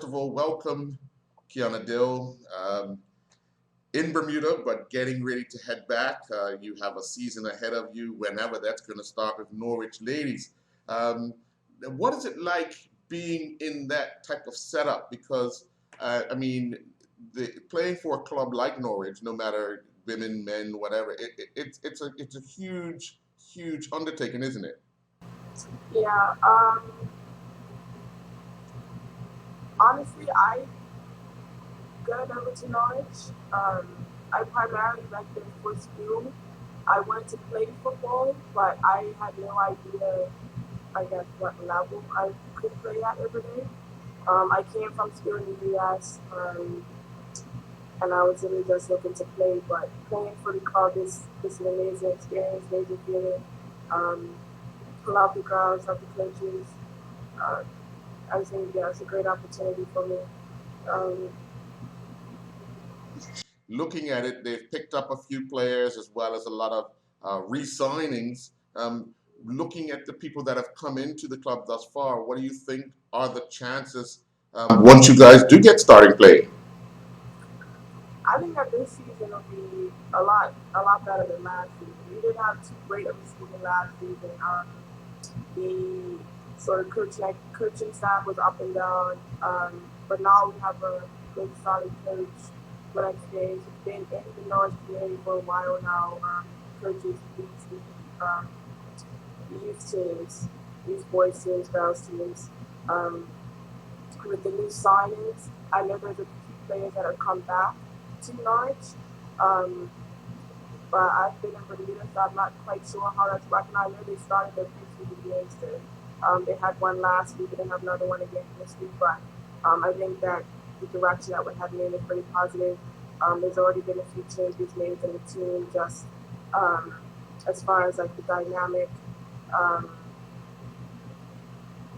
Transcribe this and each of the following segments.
of all, welcome, Keunna Dill. In Bermuda, but getting ready to head back. You have a season ahead of you whenever that's going to start with Norwich ladies. Um, what is it like being in that type of setup? Because, I mean, playing for a club like Norwich, no matter women, men, whatever, it's a huge undertaking, isn't it? Yeah, honestly, I got over to Norwich. I primarily went there for school. I wanted to play football, but I had no idea, I guess, what level I could play at every day. I came from school in the US, and I was really just looking to play, but playing for the club is an amazing experience, amazing feeling. Um, love the girls, love the coaches. Uh, I think, yeah, it's a great opportunity for me. Um, Looking at it, they've picked up a few players as well as a lot of re-signings. Looking at the people that have come into the club thus far, what do you think are the chances once you guys do get starting play? I think that this season will be a lot better than last season. We did have two great of a season last season. The sort of coaching staff was up and down, but now we have a good solid coach with experience. He's been in the Norwich community for a while now. Coaches these youth teams, these boys teams, girls teams. Um, with the new signings, I know there's a few players that have come back to Norwich. Um, but I've been in Bermuda, so I'm not quite sure how that's working. I know they started their preseason games today. They had one last week, and they have another one again this week. But I think that the direction that we're heading in is pretty positive. There's already been a few changes made in the team, just um, as far as like the dynamic. Um,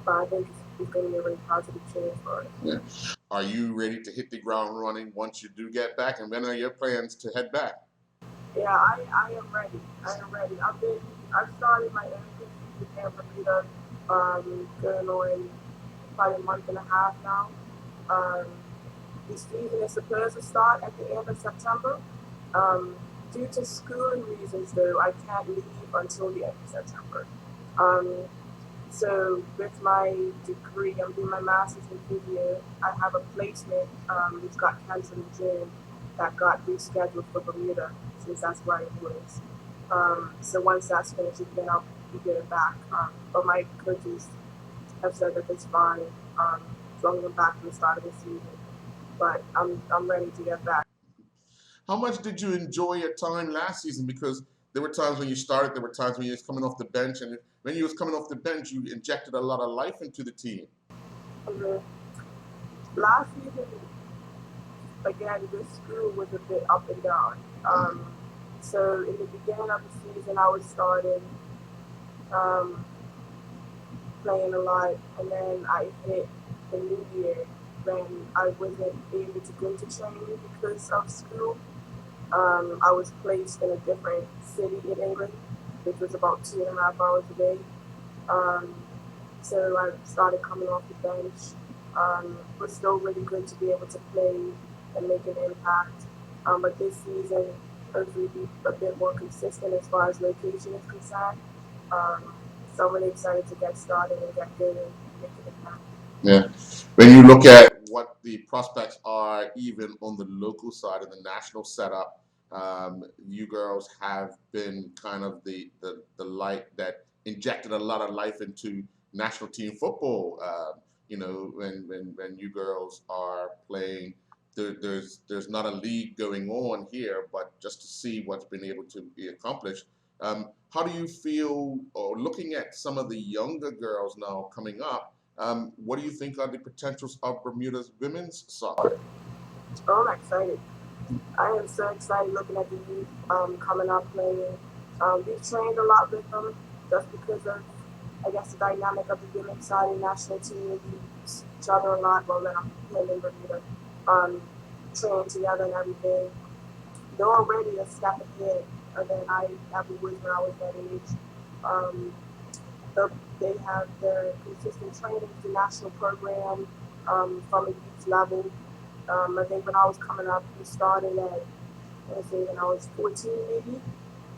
but I think it's going to be a really positive change for us. Yeah. Are you ready to hit the ground running once you do get back? And when are your plans to head back? Yeah, I am ready. I am ready. I've started my MMA season in Bermuda, going on probably a month and a half now. Um, this season is supposed to start at the end of September. Um, due to schooling reasons, though, I can't leave until the end of September. Um, so with my degree, I'm doing my master's in physio. I have a placement which got cancelled in June that got rescheduled for Bermuda since that's where I was. So once that's finished, then I'll be getting back. But my coaches have said that it's fine as long as I'm back from the start of the season. But I'm ready to get back. How much did you enjoy your time last season? Because there were times when you started, there were times when you was coming off the bench, and when you was coming off the bench, you injected a lot of life into the team. Um, Last season, again, this school was a bit up and down. So in the beginning of the season, I was starting um, playing a lot, and then I hit the new year when I wasn't able to go to training because of school. I was placed in a different city in England, which was about 2.5 hours away. Um, so I started coming off the bench. Was still really good to be able to play and make an impact. But this season, hopefully be a bit more consistent as far as location is concerned. Um, so I'm really excited to get started and get good and make an impact. Yeah. When you look at what the prospects are, even on the local side of the national setup, you girls have been kind of the light that injected a lot of life into national team football. When you girls are playing, there's not a league going on here, but just to see what's been able to be accomplished. How do you feel, or looking at some of the younger girls now coming up? What do you think are the potentials of Bermuda's women's soccer? Oh, I'm excited. I am so excited looking at the youth coming up playing. We've trained a lot with them just because of, I guess, the dynamic of the women's side and national team. We see each other a lot while I'm playing in Bermuda, um, training together and everything. They're already a step ahead than I ever was when I was that age. Um, they have their consistent training, the national program. from a youth level. I think when I was coming up, we started at, let's say, when I was 14 maybe,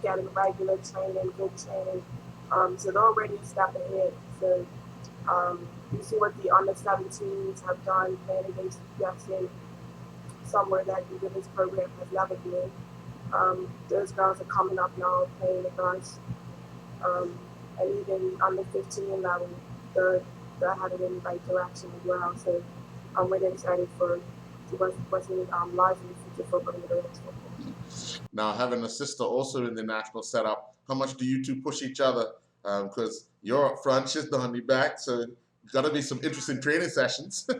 getting regular training, good training. So they're already a step ahead. So you see what the under 17s have done playing against USA, somewhere that the women's program has never been. Those girls are coming up now playing against, um, and even on the 15 level, they're, they're headed in the right direction as well. So I'm really excited for what's lies in the future for Bermuda women's football. Now, having a sister also in the national setup, how much do you two push each other? Because you're up front, she's down the back, so got to be some interesting training sessions. Yeah,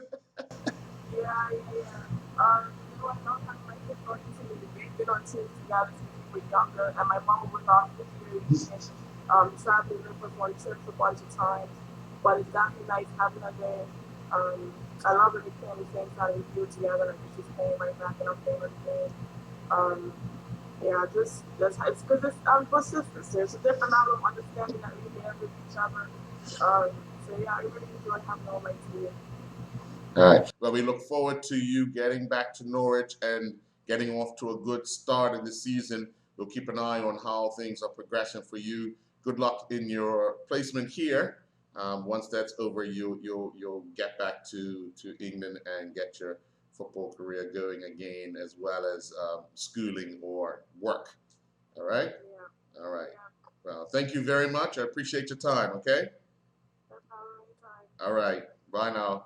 yeah, yeah. You know, I don't have my kids going to the we've been on teams together since we were younger, and my mom was off this year and traveling with us on trips a bunch of times. But it's definitely nice having her there. I love that we play on the same side of the field together, and she's playing right back, and I'm playing right there. Um, yeah, just it's because we're sisters. There's a different level of understanding that we have with each other. So yeah, I really enjoy having her on my team. All right. Well, we look forward to you getting back to Norwich and getting off to a good start of the season. We'll keep an eye on how things are progressing for you. Good luck in your placement here. Once that's over, you'll get back to England and get your football career going again, as well as schooling or work. All right. Yeah, All right. yeah. Well, thank you very much. I appreciate your time. Okay. That's how I All right. Bye now.